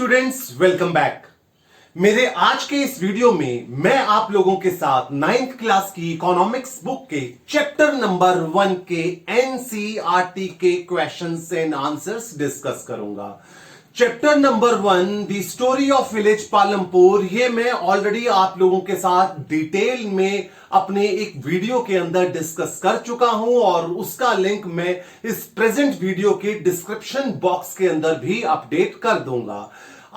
Students, welcome back. मेरे आज के इस वीडियो में मैं आप लोगों के साथ 9th क्लास की इकोनॉमिक्स बुक के चैप्टर नंबर 1 के एनसीईआरटी के क्वेश्चंस एंड आंसर्स डिस्कस करूंगा। Chapter number 1 the story of village Palampur, ये मैं ऑलरेडी आप लोगों के साथ डिटेल में अपने एक वीडियो के अंदर डिस्कस कर चुका हूं और उसका लिंक मैं इस प्रेजेंट वीडियो के डिस्क्रिप्शन बॉक्स के अंदर भी अपडेट कर दूंगा।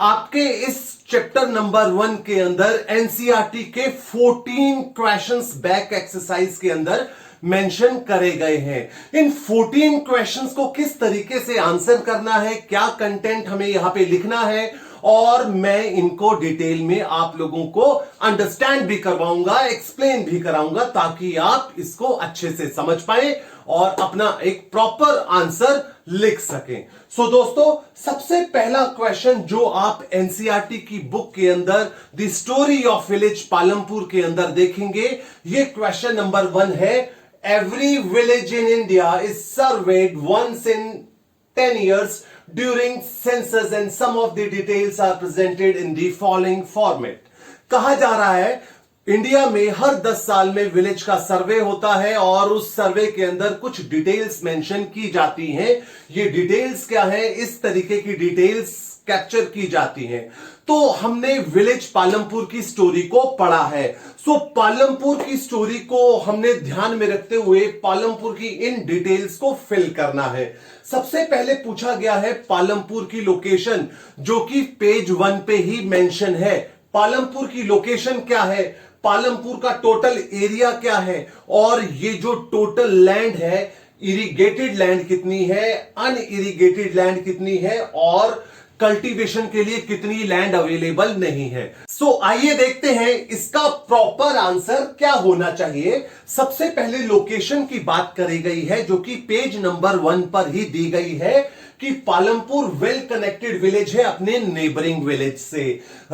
आपके इस चैप्टर नंबर 1 के अंदर एनसीईआरटी के 14 क्वेश्चंस बैक एक्सरसाइज के अंदर मेंशन करे गए हैं। इन 14 क्वेश्चंस को किस तरीके से आंसर करना है, क्या कंटेंट हमें यहां पे लिखना है, और मैं इनको डिटेल में आप लोगों को अंडरस्टैंड भी करवाऊंगा, एक्सप्लेन भी कराऊंगा, ताकि आप इसको अच्छे से समझ पाए और अपना एक प्रॉपर आंसर लिख सकें। सो दोस्तों, सबसे पहला क्वेश्चन जो आप एनसीईआरटी की बुक के अंदर the story of village Palampur के अंदर देखेंगे, ये क्वेश्चन नंबर 1 है। Every village in India is surveyed once in 10 years during census and some of the details are presented in the following format। कहा जा रहा है इंडिया में हर 10 साल में विलेज का सर्वे होता है और उस सर्वे के अंदर कुछ डिटेल्स मेंशन की जाती हैं। ये डिटेल्स क्या है, इस तरीके की डिटेल्स कैप्चर की जाती हैं। तो हमने विलेज पालमपुर की स्टोरी को पढ़ा है। सो पालमपुर की स्टोरी को हमने ध्यान में रखते हुए पालमपुर की इन डिटेल्स को फिल करना है। सबसे पहले पूछा गया है पालमपुर की लोकेशन, जो कि पेज 1 पे ही मेंशन है। पालमपुर की लोकेशन क्या है, पालमपुर का टोटल एरिया क्या है, और ये जो टोटल लैंड है, इरिगेटेड लैंड कितनी है, अनइरिगेटेड लैंड कितनी है, और कल्टीवेशन के लिए कितनी लैंड अवेलेबल नहीं है। सो आइए देखते हैं इसका प्रॉपर आंसर क्या होना चाहिए। सबसे पहले लोकेशन की बात करी गई है, जो कि पेज नंबर 1 पर ही दी गई है कि पालमपुर वेल कनेक्टेड विलेज है अपने नेबरिंग विलेज से।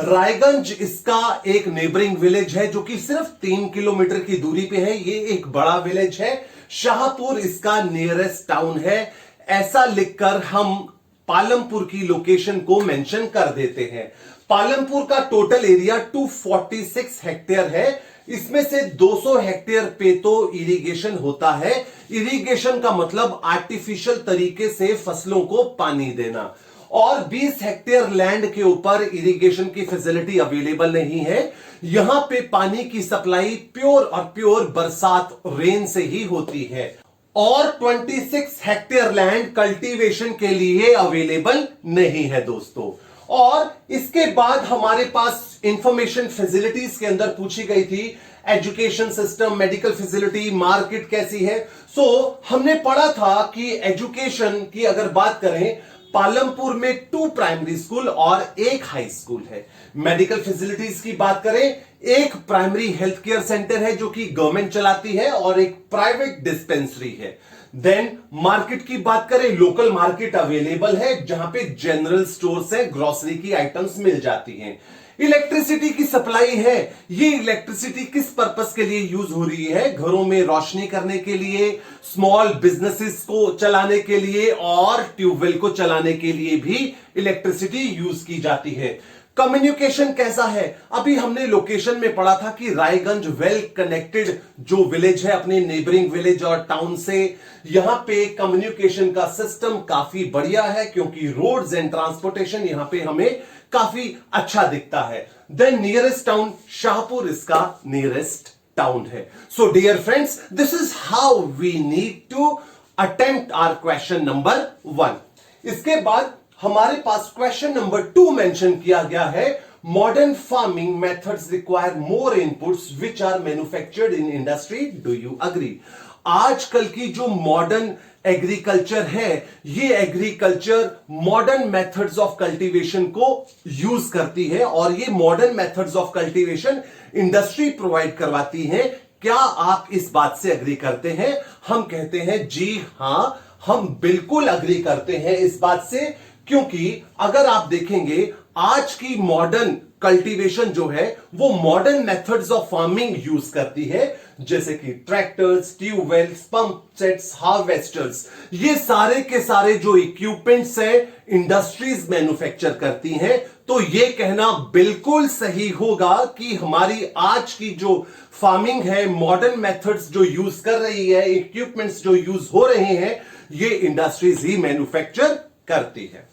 रायगंज इसका एक नेबरिंग विलेज है जो कि सिर्फ 3 किलोमीटर की दूरी पे है। ये एक बड़ा विलेज है। शाहपुर इसका नियरेस्ट टाउन है। ऐसा लिखकर हम पालमपुर की लोकेशन को मेंशन कर देते हैं। पालमपुर का टोटल एरिया 246 हेक्टेयर है। इसमें से 200 हेक्टेयर पे तो इरिगेशन होता है। इरिगेशन का मतलब आर्टिफिशियल तरीके से फसलों को पानी देना, और 20 हेक्टेयर लैंड के ऊपर इरिगेशन की फैसिलिटी अवेलेबल नहीं है। यहां पे पानी की सप्लाई प्योर बरसात रेन से ही होती है, और 26 हेक्टेयर लैंड कल्टीवेशन के लिए अवेलेबल नहीं है दोस्तों। और इसके बाद हमारे पास इंफॉर्मेशन फैसिलिटीज के अंदर पूछी गई थी, education system, medical facility, market कैसी है। सो हमने पढ़ा था कि एजुकेशन की अगर बात करें, पालमपुर में 2 प्राइमरी स्कूल और 1 हाई स्कूल है। मेडिकल फैसिलिटीज की बात करें, एक प्राइमरी हेल्थ केयर सेंटर है जो कि गवर्नमेंट चलाती है, और एक प्राइवेट डिस्पेंसरी है। देन मार्केट की बात करें, लोकल मार्केट अवेलेबल है जहां पे जनरल स्टोर से ग्रोसरी की आइटम्स मिल जाती हैं। इलेक्ट्रिसिटी की सप्लाई है। ये इलेक्ट्रिसिटी किस पर्पस के लिए यूज हो रही है, घरों में रोशनी करने के लिए, स्मॉल बिजनेसेस को चलाने के लिए, और ट्यूबवेल को चलाने के लिए भी इलेक्ट्रिसिटी यूज की जाती है। कम्युनिकेशन कैसा है, अभी हमने लोकेशन में पढ़ा था कि रायगंज वेल कनेक्टेड जो विलेज है अपने नेबरिंग विलेज और टाउन से। यहां पे कम्युनिकेशन का सिस्टम काफी बढ़िया है, क्योंकि रोड्स एंड ट्रांसपोर्टेशन यहां पे हमें काफी अच्छा दिखता है। देन नियरेस्ट टाउन, शाहपुर इसका नियरेस्ट टाउन है। So dear friends, this is how we need to attempt our question number 1। इसके बाद हमारे पास क्वेश्चन नंबर 2 मेंशन किया गया है, modern farming methods require more inputs which are manufactured in industry, do you agree. आजकल की जो मॉडर्न एग्रीकल्चर है, ये agriculture modern methods of cultivation को यूज करती है, और ये modern methods of cultivation industry provide करवाती है। क्या आप इस बात से अग्री करते हैं? हम कहते हैं जी हां, हम बिल्कुल अग्री करते हैं इस बात से, क्योंकि अगर आप देखेंगे आज की मॉडर्न कल्टीवेशन जो है वो modern methods of farming use करती है, जैसे कि tractors, tube wells, pump sets, harvesters, ये सारे के सारे जो इक्विपमेंट्स है इंडस्ट्रीज मैन्युफैक्चर करती हैं। तो ये कहना बिल्कुल सही होगा कि हमारी आज की जो फार्मिंग है, मॉडर्न मेथड्स जो यूज कर रही है, इक्विपमेंट्स जो यूज हो रहे हैं, ये इंडस्ट्रीज ही मैन्युफैक्चर करती है।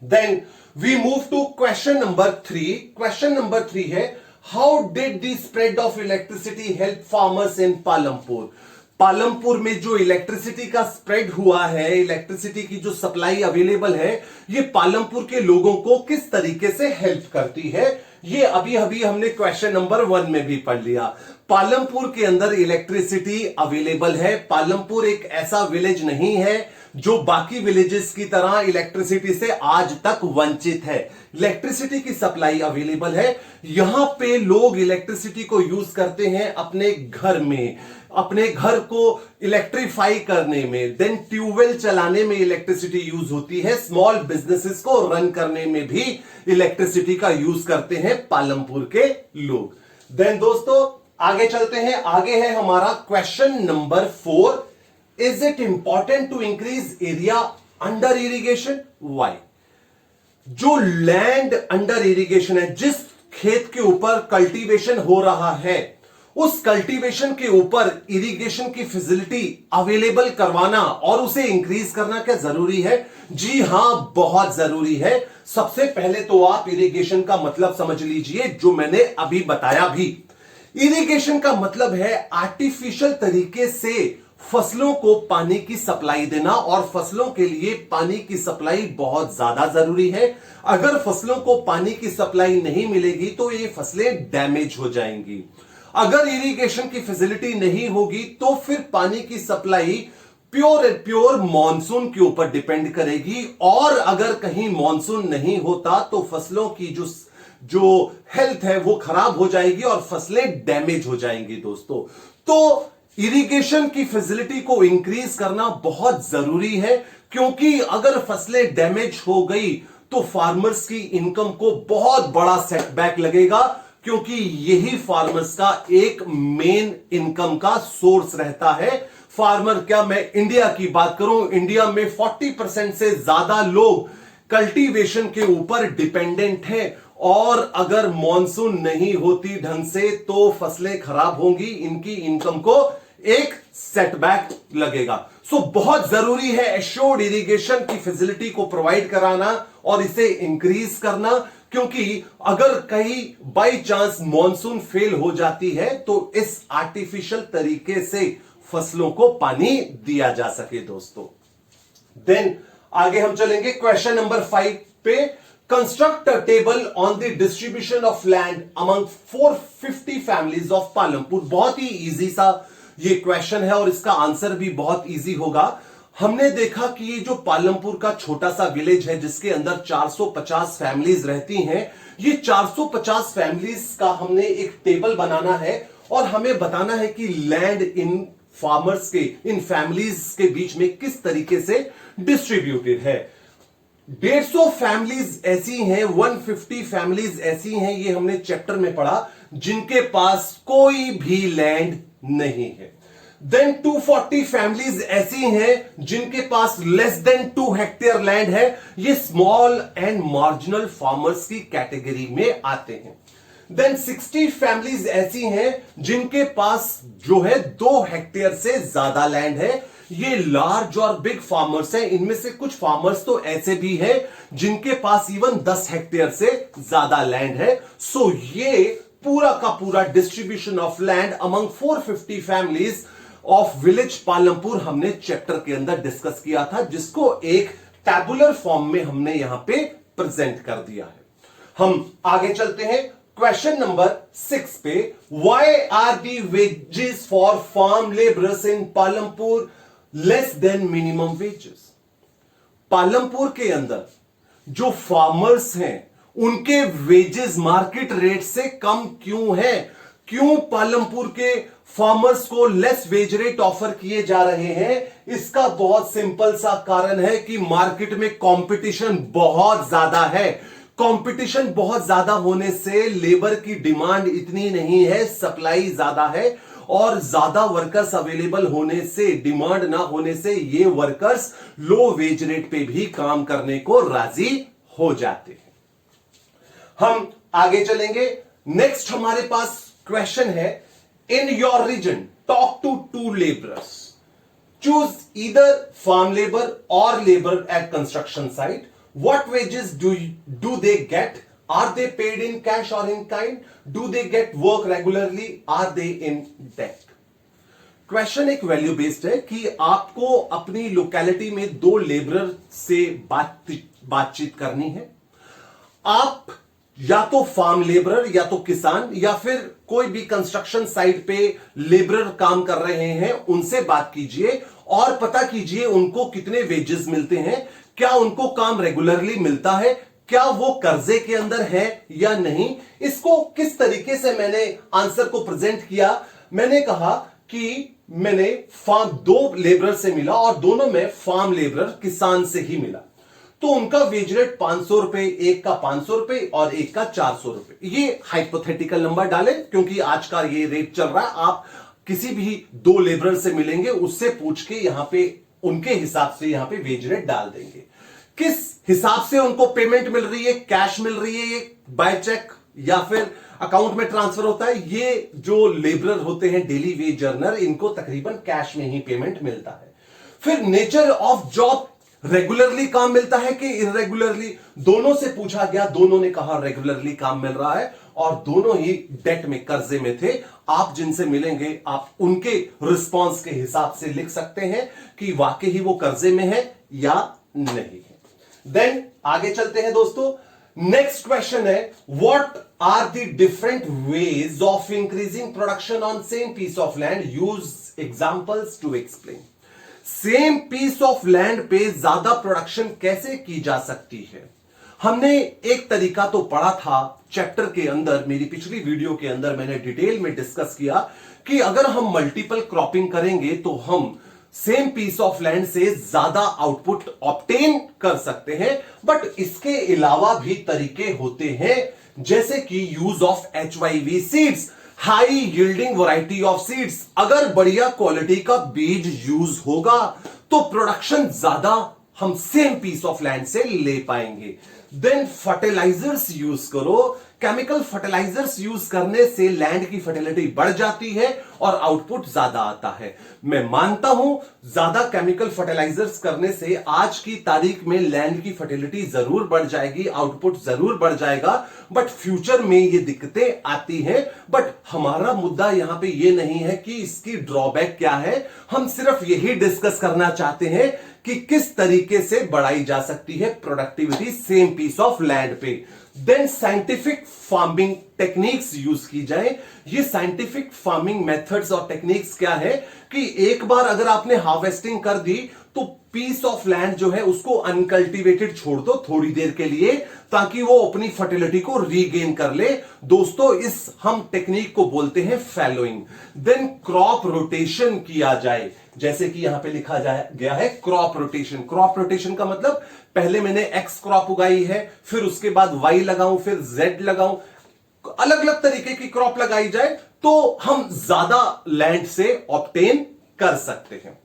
Then we move to question number 3। Question number 3 है, how did the spread of electricity help farmers in Palampur? Palampur में जो इलेक्ट्रिसिटी का स्प्रेड हुआ है, इलेक्ट्रिसिटी की जो सप्लाई अवेलेबल है, ये पालमपुर के लोगों को किस तरीके से हेल्प करती है, ये अभी अभी हमने क्वेश्चन नंबर 1 में भी पढ़ लिया। पालमपुर के अंदर इलेक्ट्रिसिटी अवेलेबल है। पालमपुर एक ऐसा विलेज नहीं है जो बाकी विलेजेस की तरह इलेक्ट्रिसिटी से आज तक वंचित है। इलेक्ट्रिसिटी की सप्लाई अवेलेबल है। यहां पे लोग इलेक्ट्रिसिटी को यूज करते हैं अपने घर में, अपने घर को इलेक्ट्रीफाई करने में, देन ट्यूबवेल चलाने में इलेक्ट्रिसिटी यूज होती है। स्मॉल बिजनेसेस को रन करने में भी इलेक्ट्रिसिटी का यूज करते हैं पालमपुर के लोग। देन दोस्तों आगे चलते हैं। आगे है हमारा question number 4। Is it important to increase area under irrigation? Why? जो लैंड अंडर इरिगेशन है, जिस खेत के ऊपर कल्टीवेशन हो रहा है, उस कल्टीवेशन के ऊपर इरिगेशन की फैसिलिटी अवेलेबल करवाना और उसे इंक्रीज करना क्या जरूरी है? जी हां, बहुत जरूरी है। सबसे पहले तो आप इरिगेशन का मतलब समझ लीजिए, जो मैंने अभी बताया भी। इरिगेशन का मतलब है आर्टिफिशियल तरीके से फसलों को पानी की सप्लाई देना, और फसलों के लिए पानी की सप्लाई बहुत ज्यादा जरूरी है। अगर फसलों को पानी की सप्लाई नहीं मिलेगी तो ये फसलें डैमेज हो जाएंगी। अगर इरिगेशन की फैसिलिटी नहीं होगी तो फिर पानी की सप्लाई प्योर मॉनसून के ऊपर डिपेंड करेगी, और अगर कहीं मॉनसून नहीं होता तो फसलों की जो हेल्थ है वो खराब हो जाएगी और फसलें डैमेज हो जाएंगी दोस्तों। तो इरिगेशन की फैसिलिटी को इंक्रीज करना बहुत जरूरी है, क्योंकि अगर फसलें डैमेज हो गई तो फार्मर्स की इनकम को बहुत बड़ा सेटबैक लगेगा, क्योंकि यही फार्मर्स का एक मेन इनकम का सोर्स रहता है। फार्मर क्या, मैं इंडिया की बात करूं, इंडिया में 40% से ज्यादा लोग कल्टीवेशन के ऊपर डिपेंडेंट हैं, और अगर मॉनसून नहीं होती ढंग से तो फसलें खराब होंगी, इनकी इनकम को एक सेटबैक लगेगा। सो बहुत जरूरी है एश्योर्ड इरिगेशन की फैसिलिटी को प्रोवाइड कराना और इसे इंक्रीज करना, क्योंकि अगर कहीं बाई चांस मॉनसून फेल हो जाती है तो इस आर्टिफिशियल तरीके से फसलों को पानी दिया जा सके दोस्तों। देन आगे हम चलेंगे क्वेश्चन नंबर 5 पे। Construct a table on the distribution of land among 450 families of Palampur. बहुत ही इजी सा ये क्वेश्चन है और इसका आंसर भी बहुत इजी होगा। हमने देखा कि ये जो पालमपुर का छोटा सा विलेज है जिसके अंदर 450 फैमिलीज रहती हैं, ये 450 फैमिलीज का हमने एक टेबल बनाना है और हमें बताना है कि लैंड इन फार्मर्स के, इन फैमिलीज के बीच में किस तरीके से डिस्ट्रीब्यूटेड है। 150 फैमिलीज ऐसी हैं, 150 फैमिलीज ऐसी हैं, ये हमने चैप्टर में पढ़ा, जिनके पास कोई भी लैंड नहीं है। देन 240 फैमिलीज ऐसी हैं जिनके पास लेस देन 2 हेक्टेयर लैंड है। ये स्मॉल एंड मार्जिनल फार्मर्स की कैटेगरी में आते हैं। देन 60 फैमिलीज ऐसी हैं जिनके पास जो है 2 हेक्टेयर से ज्यादा लैंड है। ये लार्ज और बिग फार्मर्स हैं। इनमें से कुछ फार्मर्स तो ऐसे भी हैं जिनके पास इवन 10 हेक्टेयर से ज्यादा लैंड है। सो ये पूरा का पूरा distribution of land among 450 families of village Palampur हमने चैप्टर के अंदर डिस्कस किया था, जिसको एक टैबुलर फॉर्म में हमने यहां पे प्रेजेंट कर दिया है। हम आगे चलते हैं क्वेश्चन नंबर 6 पे। Why are the wages for farm labourers in Palampur less than minimum wages? Palampur के अंदर जो फार्मर्स हैं उनके वेजेस मार्केट रेट से कम क्यों है? क्यों पालमपुर के फार्मर्स को लेस वेज रेट ऑफर किए जा रहे हैं? इसका बहुत सिंपल सा कारण है कि मार्केट में कंपटीशन बहुत ज्यादा है। कंपटीशन बहुत ज्यादा होने से लेबर की डिमांड इतनी नहीं है, सप्लाई ज्यादा है, और ज्यादा वर्कर्स अवेलेबल होने से, डिमांड ना होने से ये वर्कर्स लो वेज रेट पे भी काम करने को राजी हो जाते हैं। हम आगे चलेंगे। नेक्स्ट हमारे पास क्वेश्चन है, in your region talk to two labourers, choose either farm labour और labour at construction site, what wages do they get, are they paid in cash or in kind, do they get work regularly, are they in debt। Question एक value based है कि आपको अपनी locality में दो labourer से बातचीत करनी है। आप या तो फार्म लेबरर या तो किसान या फिर कोई भी कंस्ट्रक्शन साइट पे लेबरर काम कर रहे हैं, उनसे बात कीजिए और पता कीजिए उनको कितने वेजेस मिलते हैं, क्या उनको काम रेगुलरली मिलता है, क्या वो कर्जे के अंदर है या नहीं। इसको किस तरीके से मैंने आंसर को प्रेजेंट किया, मैंने कहा कि मैंने फार्म दो लेबरर से मिला और दोनों में फार्म लेबरर किसान से ही मिला, तो उनका वेज रेट 500 रुपए, एक का 500 रुपए और एक का 400 रुपए। ये हाइपोथेटिकल नंबर डालें क्योंकि आज का ये रेट चल रहा है। आप किसी भी दो लेबरर से मिलेंगे, उससे पूछ के यहां पे उनके हिसाब से यहां पे वेज रेट डाल देंगे। किस हिसाब से उनको पेमेंट मिल रही है, कैश मिल रही है, बाय चेक या फिर अकाउंट में ट्रांसफर होता है, ये जो लेबरर होते हैं डेली वेज अर्नर, इनको तकरीबन कैश में ही पेमेंट मिलता है। फिर नेचर ऑफ जॉब, रेगुलरली काम मिलता है कि इरेगुलरली, दोनों से पूछा गया, दोनों ने कहा रेगुलरली काम मिल रहा है और दोनों ही डेट में, कर्जे में थे। आप जिनसे मिलेंगे आप उनके रिस्पॉन्स के हिसाब से लिख सकते हैं कि वाकई ही वो कर्जे में है या नहीं है। देन आगे चलते हैं दोस्तों। नेक्स्ट क्वेश्चन है, what are the different ways of increasing production on same piece of land, use examples to explain. Same piece of land पे ज्यादा प्रोडक्शन कैसे की जा सकती है। हमने एक तरीका तो पढ़ा था चैप्टर के अंदर, मेरी पिछली वीडियो के अंदर मैंने डिटेल में डिस्कस किया कि अगर हम मल्टीपल क्रॉपिंग करेंगे तो हम सेम पीस ऑफ लैंड से ज्यादा आउटपुट ऑब्टेन कर सकते हैं। बट इसके अलावा भी तरीके होते हैं, जैसे कि use of HYV seeds, high yielding variety of seeds. अगर बढ़िया क्वालिटी का बीज यूज होगा तो प्रोडक्शन ज्यादा हम सेम पीस ऑफ लैंड से ले पाएंगे। देन फर्टिलाइजर्स यूज करो, केमिकल फर्टिलाइजर्स यूज करने से लैंड की फर्टिलिटी बढ़ जाती है और आउटपुट ज्यादा आता है। मैं मानता हूं ज्यादा केमिकल फर्टिलाइजर्स करने से आज की तारीख में लैंड की फर्टिलिटी जरूर बढ़ जाएगी, आउटपुट जरूर बढ़ जाएगा, बट फ्यूचर में ये दिक्कतें आती हैं। बट हमारा मुद्दा यहां पे ये नहीं है कि इसकी ड्रॉबैक क्या है, हम सिर्फ यही डिस्कस करना चाहते हैं कि किस तरीके से बढ़ाई जा सकती है productivity same piece of land पे। Then scientific farming techniques use की जाए। ये साइंटिफिक फार्मिंग मेथड्स और टेक्निक्स क्या है कि एक बार अगर आपने हार्वेस्टिंग कर दी तो पीस ऑफ लैंड जो है उसको अनकल्टिवेटेड छोड़ दो थोड़ी देर के लिए, ताकि वो अपनी फर्टिलिटी को रीगेन कर ले। दोस्तों इस हम टेक्निक को बोलते हैं फैलोइंग। देन क्रॉप रोटेशन किया जाए, जैसे कि यहां पे लिखा गया है क्रॉप रोटेशन। क्रॉप रोटेशन का मतलब पहले मैंने एक्स क्रॉप उगाई है, फिर उसके बाद वाई लगाऊं, फिर जेड लगाऊं, अलग अलग तरीके की क्रॉप लगाई जाए तो हम ज्यादा लैंड से ऑब्टेन कर सकते हैं।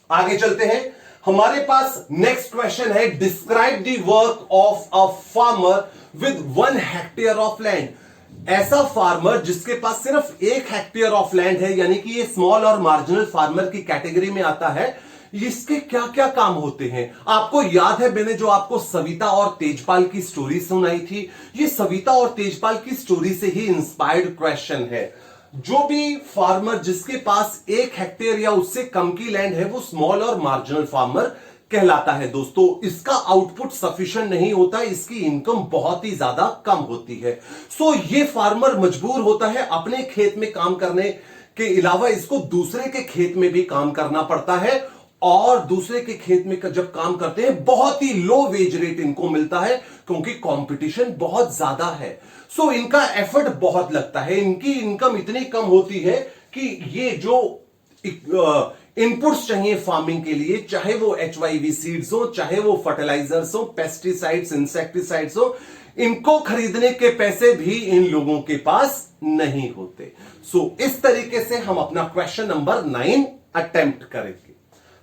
आगे चलते हैं। हमारे पास नेक्स्ट क्वेश्चन है, describe the work of a farmer with 1 hectare of land. ऐसा फार्मर जिसके पास सिर्फ 1 हेक्टेयर ऑफ लैंड है, यानी कि ये स्मॉल और मार्जिनल फार्मर की कैटेगरी में आता है, इसके क्या क्या काम होते हैं। आपको याद है मैंने जो आपको सविता और तेजपाल की स्टोरी सुनाई थी, ये सविता और तेजपाल की स्टोरी से ही इंस्पायर्ड क्वेश्चन है। जो भी फार्मर जिसके पास 1 हेक्टेयर या उससे कम की लैंड है वो स्मॉल और मार्जिनल फार्मर कहलाता है। दोस्तों इसका आउटपुट सफिशिएंट नहीं होता, इसकी इनकम बहुत ही ज्यादा कम होती है। सो ये फार्मर मजबूर होता है अपने खेत में काम करने के अलावा इसको दूसरे के खेत में भी काम करना पड़ता है, और दूसरे के खेत में जब काम करते हैं बहुत ही लो वेज रेट इनको मिलता है क्योंकि कंपटीशन बहुत ज्यादा है। सो इनका एफर्ट बहुत लगता है, इनकी इनकम इतनी कम होती है कि ये जो इनपुट्स चाहिए फार्मिंग के लिए, चाहे वो HYV सीड्स हो, चाहे वो फर्टिलाइजर्स हो, पेस्टिसाइड्स, इंसेक्टिसाइड्स हो, इनको खरीदने के पैसे भी इन लोगों के पास नहीं होते। सो इस तरीके से हम अपना क्वेश्चन नंबर 9 अटेम्प्ट करेंगे।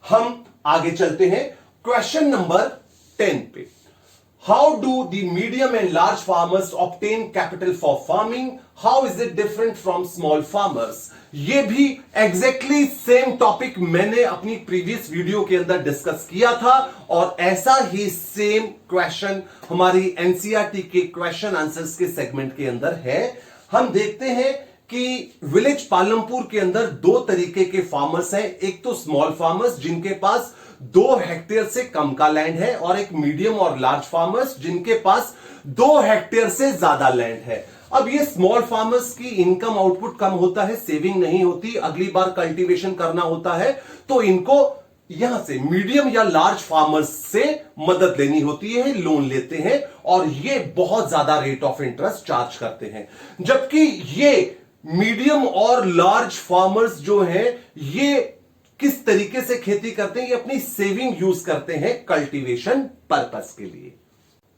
हम आगे चलते हैं क्वेश्चन नंबर 10 पे। How do the medium and large farmers obtain capital for farming? How is it different from small farmers? ये भी एग्जैक्टली सेम टॉपिक मैंने अपनी प्रीवियस वीडियो के अंदर डिस्कस किया था और ऐसा ही सेम क्वेश्चन हमारी एनसीईआरटी के क्वेश्चन आंसर्स के सेगमेंट के अंदर है। हम देखते हैं कि विलेज पालमपुर के अंदर दो तरीके के फार्मर्स हैं। एक तो स्मॉल फार्मर्स जिनके पास 2 हेक्टेयर से कम का लैंड है और एक मीडियम और लार्ज फार्मर्स जिनके पास 2 हेक्टेयर से ज्यादा लैंड है। अब ये स्मॉल फार्मर्स की इनकम आउटपुट कम होता है, सेविंग नहीं होती, अगली बार कल्टीवेशन करना होता है, तो इनको यहां से मीडियम या लार्ज फार्मर्स से मदद लेनी होती है, लोन लेते हैं और ये बहुत ज्यादा रेट ऑफ इंटरेस्ट चार्ज करते हैं। जबकि ये मीडियम और लार्ज फार्मर्स जो हैं ये किस तरीके से खेती करते हैं, ये अपनी सेविंग यूज करते हैं कल्टीवेशन पर्पस के लिए।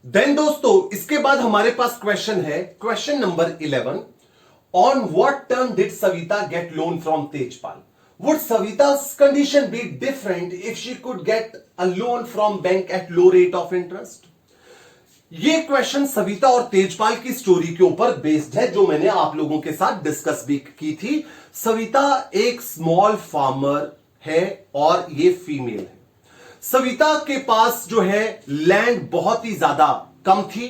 देन दोस्तों इसके बाद हमारे पास क्वेश्चन है, question number 11। On what term did Savita get loan from Tejpal? Would सविता's condition be different if she could get a loan from bank at low rate of interest? ये क्वेश्चन सविता और तेजपाल की स्टोरी के ऊपर बेस्ड है जो मैंने आप लोगों के साथ डिस्कस भी की थी। सविता एक स्मॉल फार्मर है और ये फीमेल है। सविता के पास जो है लैंड बहुत ही ज्यादा कम थी।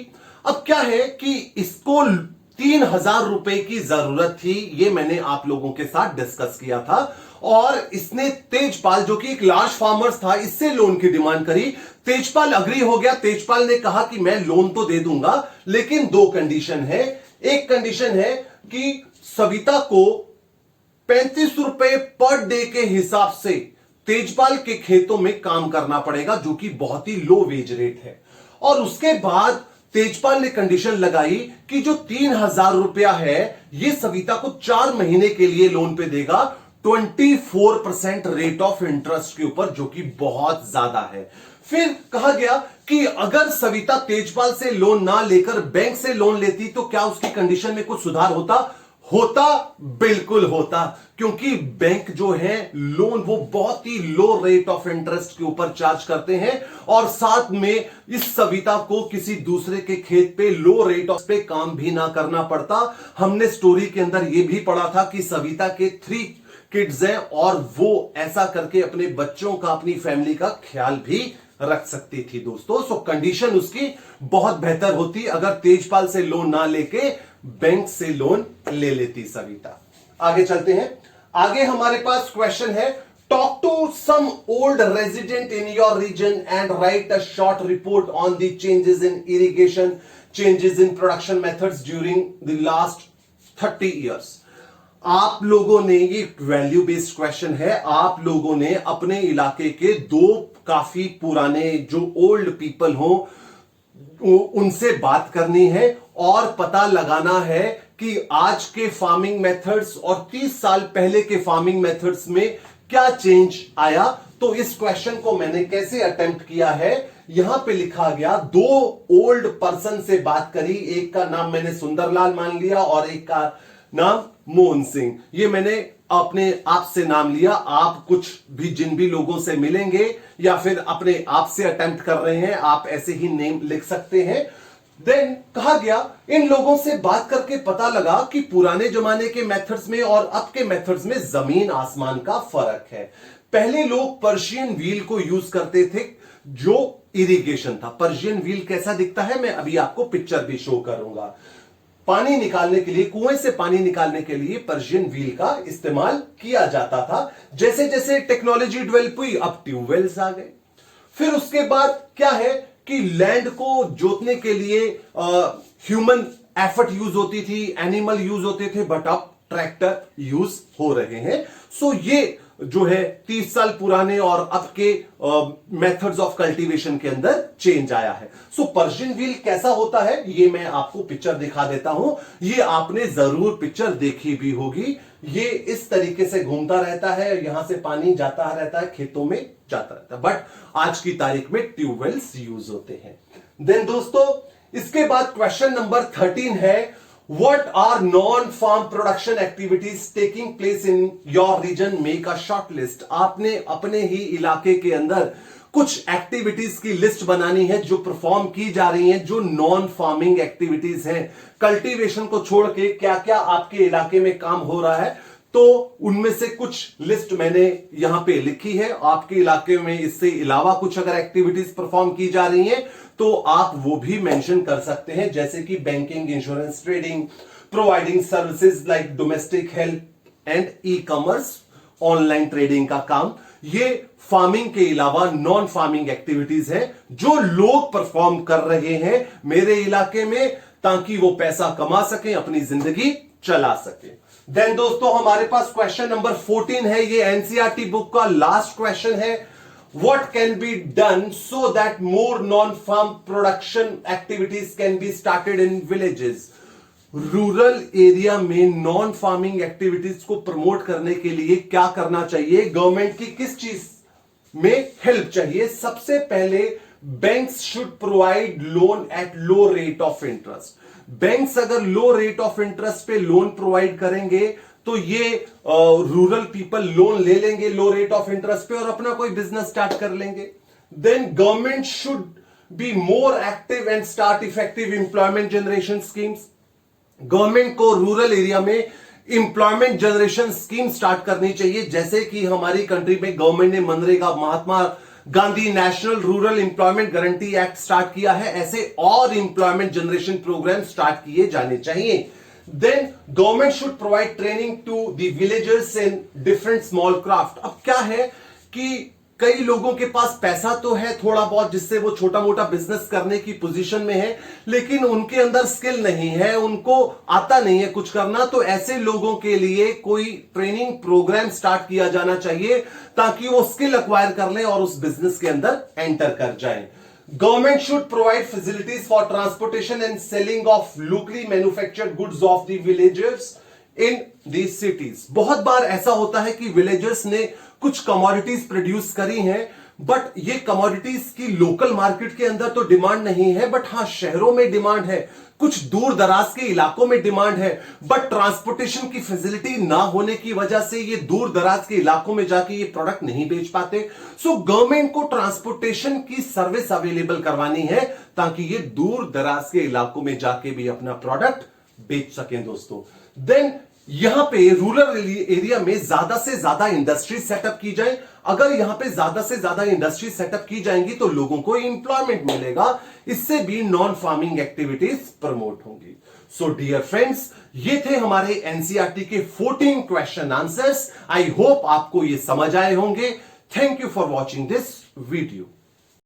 अब क्या है कि इसको 3,000 रुपए की जरूरत थी, ये मैंने आप लोगों के साथ डिस्कस किया था और इसने तेजपाल जो कि एक लार्ज फार्मर था इससे लोन की डिमांड करी। तेजपाल अग्री हो गया। तेजपाल ने कहा कि मैं लोन तो दे दूंगा लेकिन 2 कंडीशन है। एक कंडीशन है कि सविता को 35 रुपए पर डे के हिसाब से तेजपाल के खेतों में काम करना पड़ेगा जो कि बहुत ही लो वेज रेट है। और उसके बाद तेजपाल ने कंडीशन लगाई कि जो 3,000 रुपया है ये सविता को 4 महीने के लिए लोन पे देगा 24% रेट ऑफ इंटरेस्ट के ऊपर, जो कि बहुत ज्यादा है। फिर कहा गया कि अगर सविता तेजपाल से लोन ना लेकर बैंक से लोन लेती तो क्या उसकी कंडीशन में कुछ सुधार होता? बिल्कुल होता, क्योंकि बैंक जो है लोन वो बहुत ही लो रेट ऑफ इंटरेस्ट के ऊपर चार्ज करते हैं और साथ में इस सविता को किसी दूसरे के खेत पे लो रेट ऑफ पे काम भी ना करना पड़ता। हमने स्टोरी के अंदर ये भी पढ़ा था कि सविता के 3 किड्स हैं और वो ऐसा करके अपने बच्चों का, अपनी फैमिली का ख्याल भी रख सकती थी दोस्तों। सो कंडीशन उसकी बहुत बेहतर होती अगर तेजपाल से लोन ना लेके बैंक से लोन ले लेती सविता। आगे चलते हैं। आगे हमारे पास क्वेश्चन है, talk to some old resident in your region and write a short report on the changes in irrigation, changes in production methods during the last 30 years. आप लोगों ने, ये वैल्यू बेस्ड क्वेश्चन है, आप लोगों ने अपने इलाके के 2 काफी पुराने जो ओल्ड पीपल हो उनसे बात करनी है और पता लगाना है कि आज के फार्मिंग मेथड्स और 30 साल पहले के फार्मिंग मेथड्स में क्या चेंज आया। तो इस क्वेश्चन को मैंने कैसे अटेम्प्ट किया है, यहां पे लिखा गया 2 ओल्ड पर्सन से बात करी। एक का नाम मैंने सुंदरलाल मान लिया और एक का नाम मोहन सिंह। ये मैंने अपने आप से नाम लिया। आप कुछ भी जिन भी लोगों से मिलेंगे या फिर अपने आप से अटेम्प्ट कर रहे हैं, आप ऐसे ही नेम लिख सकते हैं। देन कहा गया इन लोगों से बात करके पता लगा कि पुराने जमाने के मेथड्स में और अब के मेथड्स में जमीन आसमान का फर्क है। पहले लोग पर्शियन व्हील को यूज करते थे जो इरिगेशन था। पर्शियन व्हील कैसा दिखता है मैं अभी आपको पिक्चर भी शो करूंगा। पानी निकालने के लिए, कुएं से पानी निकालने के लिए पर्शियन व्हील का इस्तेमाल किया जाता था। जैसे जैसे टेक्नोलॉजी डेवलप हुई अब ट्यूबवेल्स आ गए। फिर उसके बाद क्या है कि लैंड को जोतने के लिए ह्यूमन एफर्ट यूज होती थी, एनिमल यूज होते थे, बट अब ट्रैक्टर यूज हो रहे हैं। सो ये जो है 30 साल पुराने और अब के मेथड्स ऑफ कल्टीवेशन के अंदर चेंज आया है। सो पर्शियन व्हील कैसा होता है ये मैं आपको पिक्चर दिखा देता हूं। ये आपने जरूर पिक्चर देखी भी होगी। ये इस तरीके से घूमता रहता है, यहां से पानी जाता रहता है, खेतों में जाता रहता है, बट आज की तारीख में ट्यूबवेल्स यूज होते हैं। देन दोस्तों इसके बाद क्वेश्चन नंबर 13 है, what are non farm production activities taking place in your region, make a short list. आपने अपने ही इलाके के अंदर कुछ एक्टिविटीज की लिस्ट बनानी है जो परफॉर्म की जा रही हैं, जो नॉन फार्मिंग एक्टिविटीज हैं। कल्टीवेशन को छोड़ के क्या क्या आपके इलाके में काम हो रहा है, तो उनमें से कुछ लिस्ट मैंने यहां पे लिखी है। आपके इलाके में इससे अलावा कुछ अगर एक्टिविटीज परफॉर्म की जा रही हैं तो आप वो भी मेंशन कर सकते हैं, जैसे कि banking, insurance, trading, providing services like domestic health and e commerce, online trading का काम। ये फार्मिंग के अलावा नॉन फार्मिंग एक्टिविटीज हैं जो लोग परफॉर्म कर रहे हैं मेरे इलाके में, ताकि वो पैसा कमा सकें, अपनी जिंदगी चला सकें। देन दोस्तों हमारे पास क्वेश्चन नंबर 14 है, ये एनसीईआरटी बुक का लास्ट क्वेश्चन है। What can be done so that more non farm production activities can be started in villages. Rural area में नॉन फार्मिंग एक्टिविटीज को प्रमोट करने के लिए क्या करना चाहिए, गवर्नमेंट की किस चीज में हेल्प चाहिए। सबसे पहले banks should provide loan eight low rate of interest. Banks अगर लो रेट ऑफ इंटरेस्ट पे लोन प्रोवाइड करेंगे तो ये रूरल पीपल लोन ले लेंगे लो रेट ऑफ इंटरेस्ट पे और अपना कोई बिजनेस स्टार्ट कर लेंगे। Then government should be more active and start effective employment generation schemes. Government को रूरल एरिया में एम्प्लॉयमेंट जनरेशन स्कीम स्टार्ट करनी चाहिए, जैसे कि हमारी कंट्री में गवर्नमेंट ने मनरेगा, Mahatma Gandhi National Rural Employment Guarantee Act start किया है, ऐसे और एम्प्लॉयमेंट जनरेशन प्रोग्राम स्टार्ट किए जाने चाहिए। Then government should provide training to the villagers in different small craft. अब क्या है कि कई लोगों के पास पैसा तो है थोड़ा बहुत, जिससे वो छोटा मोटा बिजनेस करने की पोजीशन में है, लेकिन उनके अंदर स्किल नहीं है, उनको आता नहीं है कुछ करना। तो ऐसे लोगों के लिए कोई ट्रेनिंग प्रोग्राम स्टार्ट किया जाना चाहिए ताकि वो स्किल एक्वायर कर लें और उस बिजनेस के अंदर एंटर कर जाएं। Government should provide facilities for transportation and selling of locally manufactured goods of the villagers in the cities. बहुत बार ऐसा होता है कि विलेजर्स ने कुछ कमोडिटीज प्रोड्यूस करी हैं, बट ये कमोडिटीज की लोकल मार्केट के अंदर तो डिमांड नहीं है, बट हां शहरों में डिमांड है, कुछ दूर दराज के इलाकों में डिमांड है, बट ट्रांसपोर्टेशन की फैसिलिटी ना होने की वजह से ये दूर दराज के इलाकों में जाके ये प्रोडक्ट नहीं बेच पाते। सो गवर्नमेंट को ट्रांसपोर्टेशन की सर्विस अवेलेबल करवानी है ताकि ये दूर दराज के इलाकों में जाके भी अपना प्रोडक्ट बेच सकें दोस्तों। देन यहां पे रूरल एरिया में ज्यादा से ज्यादा इंडस्ट्री सेटअप की जाए। अगर यहां पे ज्यादा से ज्यादा इंडस्ट्री सेटअप की जाएंगी तो लोगों को एम्प्लॉयमेंट मिलेगा, इससे भी नॉन फार्मिंग एक्टिविटीज प्रमोट होंगी। सो डियर फ्रेंड्स, ये थे हमारे एनसीईआरटी के 14 क्वेश्चन आंसर्स। आई होप आपको ये समझ आए होंगे। Thank you for watching this video.